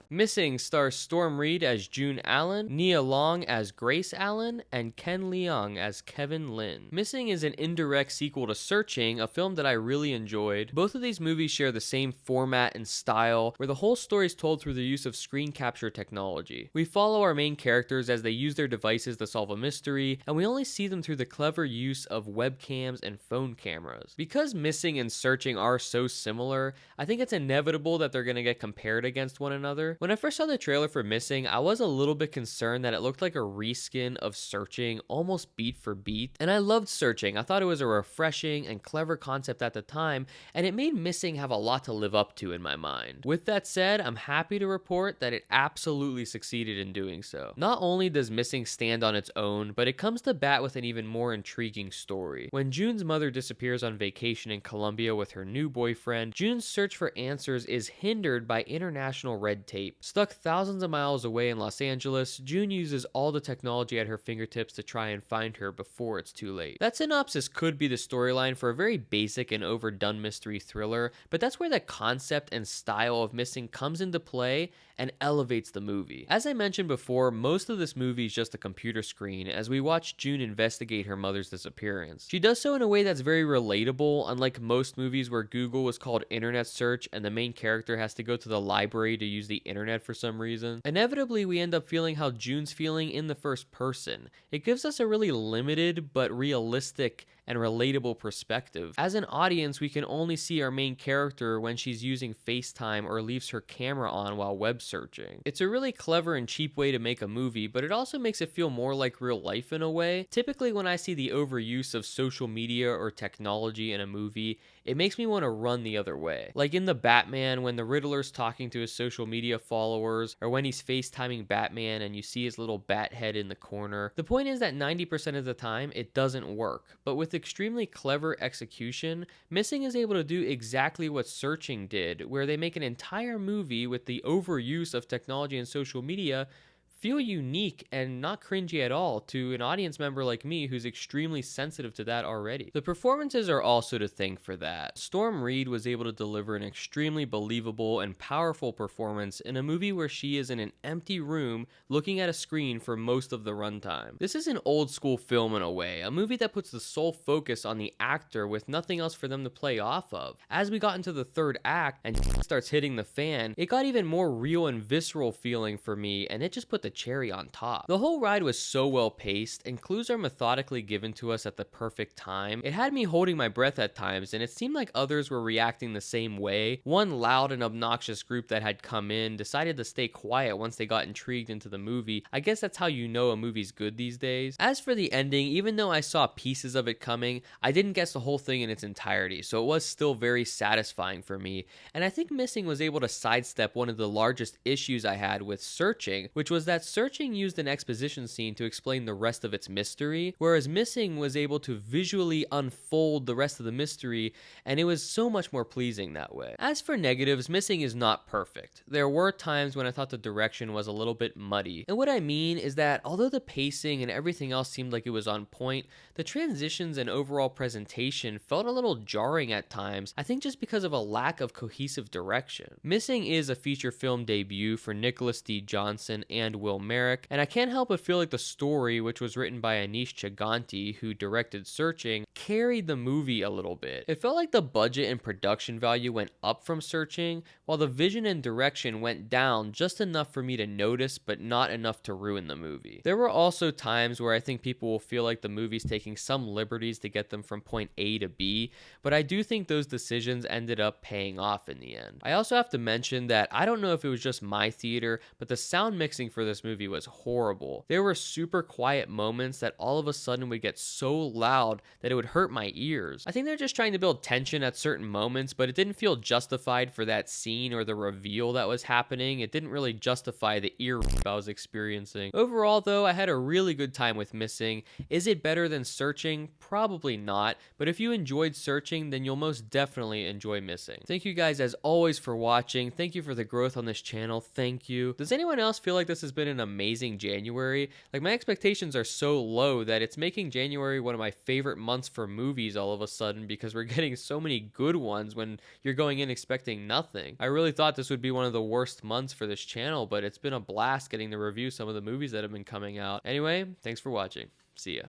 Missing stars Storm Reid as June Allen, Nia Long as Grace Allen, and Ken Leung as Kevin Lin. Missing is an indirect sequel to Searching, a film that I really enjoyed. Both of these movies share the same format and style, where the whole story is told through the use of screen capture technology. We follow our main characters as they use their devices to solve a mystery, and we only see them through the clever use of webcams and phone cameras. Because Missing and Searching are so similar, I think it's inevitable that they're going to get compared against one another. When I first saw the trailer for Missing, I was a little bit concerned that it looked like a reskin of Searching, almost beat for beat, and I loved Searching. I thought it was a refreshing and clever concept at the time, and it made Missing have a lot to live up to in my mind. With that said, I'm happy to report that it absolutely succeeded in doing so. Not only does Missing stand on its own, but it comes to bat with an even more intriguing story. When June's mother disappears on vacation in Colombia with her new boyfriend, June's search for answers is hindered by international red tape. Stuck thousands of miles away in Los Angeles, June uses all the technology at her fingertips to try and find her before it's too late. That synopsis could be the storyline for a very basic and overdone mystery thriller, but that's where the concept and style of Missing comes into play and elevates the movie. As I mentioned before, most of this movie is just a computer screen as we watch June investigate her mother's disappearance. She does so in a way that's very relatable, unlike most movies where Google was called internet search and the main character has to go to the library to use the internet for some reason. Inevitably, we end up feeling how June's feeling in the first person. It gives us a really limited but realistic and relatable perspective. As an audience, we can only see our main character when she's using FaceTime or leaves her camera on while web searching. It's a really clever and cheap way to make a movie, but it also makes it feel more like real life in a way. Typically, when I see the overuse of social media or technology in a movie, it makes me want to run the other way. Like in The Batman, when the Riddler's talking to his social media followers, or when he's FaceTiming Batman and you see his little bat head in the corner. The point is that 90% of the time, it doesn't work. But with extremely clever execution, Missing is able to do exactly what Searching did, where they make an entire movie with the overuse of technology and social media feel unique and not cringy at all to an audience member like me who's extremely sensitive to that already. The performances are also to thank for that. Storm Reid was able to deliver an extremely believable and powerful performance in a movie where she is in an empty room looking at a screen for most of the runtime. This is an old school film in a way, a movie that puts the sole focus on the actor with nothing else for them to play off of. As we got into the third act and starts hitting the fan, it got even more real and visceral feeling for me, and it just put the cherry on top. The whole ride was so well paced, and clues are methodically given to us at the perfect time. It had me holding my breath at times, and it seemed like others were reacting the same way. One loud and obnoxious group that had come in decided to stay quiet once they got intrigued into the movie. I guess that's how you know a movie's good these days. As for the ending, even though I saw pieces of it coming, I didn't guess the whole thing in its entirety, so it was still very satisfying for me, and I think Missing was able to sidestep one of the largest issues I had with Searching, which was that Searching used an exposition scene to explain the rest of its mystery, whereas Missing was able to visually unfold the rest of the mystery, and it was so much more pleasing that way. As for negatives, Missing is not perfect. There were times when I thought the direction was a little bit muddy, and what I mean is that although the pacing and everything else seemed like it was on point, the transitions and overall presentation felt a little jarring at times, I think just because of a lack of cohesive direction. Missing is a feature film debut for Nicholas D. Johnson and Will Merrick, and I can't help but feel like the story, which was written by Anish Chaganty, who directed Searching, carried the movie a little bit. It felt like the budget and production value went up from Searching, while the vision and direction went down just enough for me to notice, but not enough to ruin the movie. There were also times where I think people will feel like the movie's taking some liberties to get them from point A to B, but I do think those decisions ended up paying off in the end. I also have to mention that I don't know if it was just my theater, but the sound mixing for this movie was horrible. There were super quiet moments that all of a sudden would get so loud that it would hurt my ears. I think they're just trying to build tension at certain moments, but it didn't feel justified for that scene or the reveal that was happening. It didn't really justify the ear I was experiencing. Overall though, I had a really good time with Missing. Is it better than Searching? Probably not, but if you enjoyed Searching, then you'll most definitely enjoy Missing. Thank you guys as always for watching. Thank you for the growth on this channel. Thank you. Does anyone else feel like this has been been an amazing January. Like, my expectations are so low that it's making January one of my favorite months for movies all of a sudden, because we're getting so many good ones when you're going in expecting nothing. I really thought this would be one of the worst months for this channel, but it's been a blast getting to review some of the movies that have been coming out. Anyway, thanks for watching. See ya.